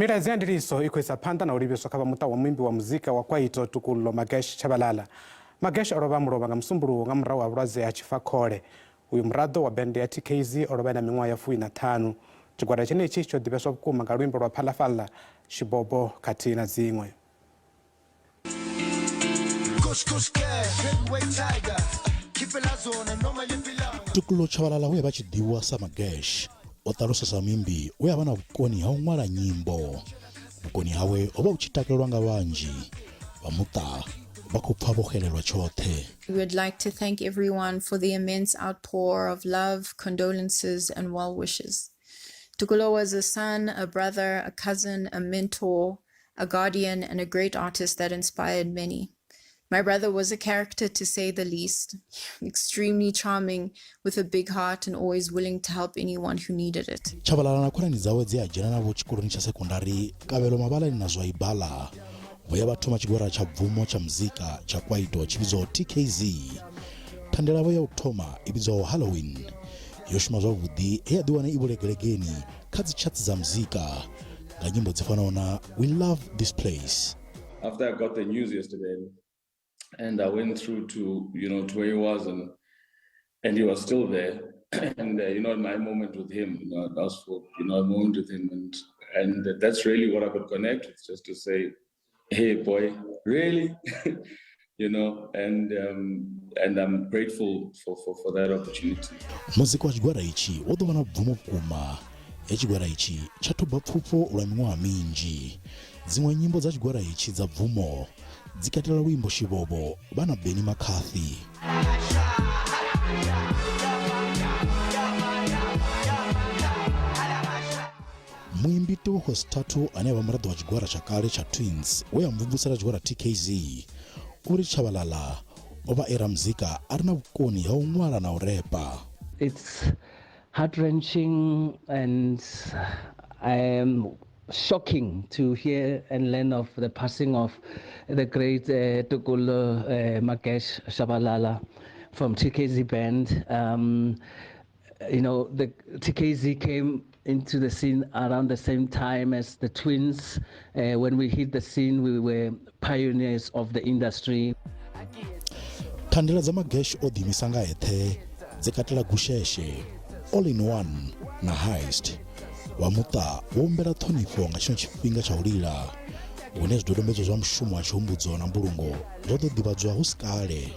Milaedza ya ndiliso ikwisa phanda na livhiswa kha muta wa muimbi wa muzika wa Kwaito Tokollo Magesh Tshabalala. Magesh olovha mulovha nga Musumbuluwo ngamurahu wa vhulwadze ya Tshifa-khole. Uyu murado wa bennde ya TKZee olovha na minwaha ya fuina-thanu. Tshigwada tshenetshi tsho divheswa vhukuma nga luimbo lwa Phalafala, Shibobo khathihi na dzinwe. Tokollo Tshabalala we vha tshi ḓivhiwa sa Magesh o ṱalusa sa muimbi we avha na vhukoni ha u ṅwala nyimbo. Vhukoni hawe ho vha u tshi takalelwa nga vhanzhi vha muta vha khou pfha vho xelelwa tshoṱhe. We would like to thank everyone for the immense outpour of love, condolences, and well wishes. Tokollo was a son, a brother, a cousin, a mentor, a guardian, and a great artist that inspired many. My brother was a character, to say the least, extremely charming, with a big heart and always willing to help anyone who needed it. Tshabalala na khonani dzawe dzi a dzhena navho tshikoloni tsha sekondari kavhelo mabalani na zwa ibala vhuya vha thoma tshigwada tsha bvumo tsha muzika tsha Kwaito tshi vhidzwaho TKZee. Thandela yavho ya u thoma i vhidzwaho Halloween yo shuma zwavhuḓi he ya ḓiwana i vhulegelegeni kha dzi charts dza muzika nga nyimbo dzi fanaho na We Love This Place. After I got the news yesterday, and I went through to to where he was, and he was still there. And my moment with him, I asked for a moment with him, and that's really what I could connect with, just to say, hey boy, really, and I'm grateful for that opportunity. Muzika wa tshigwada itshi wo ḓo vha na bvumo vhukuma he tshigwada itshi tsha thuba pfufho lwa miṅwaha minzhi. Dziṅwe nyimbo dza tshigwada itshi dza bvumo dzi katela luimbo Shibobo vha na Makhathi. Muimbi divheswa ane avha murado wa tshigwada tsha kale tsha Twins we a mvumvusela tshigwada TKZee uri Tshabalala o vha era muzika a ri na vhukoni ha u ṅwala na u repa. It's heart-wrenching and I am shocking to hear and learn of the passing of the great Tokollo Magesh Tshabalala from TKZee band. The TKZee came into the scene around the same time as the Twins. When we hit the scene, we were pioneers of the industry. Thandela dza Magesh o ḓimisa nga eṱhe dzi katela Gusheshe, All in One na Heist. Wa muta wo humbela ṱhonifho nga tshino tshifhinga tsha u lila hune zwidodombedzwa zwa mushumo wa tshihumbudzo na mbulungo zwo ḓo ḓivhadzwa hu si kale.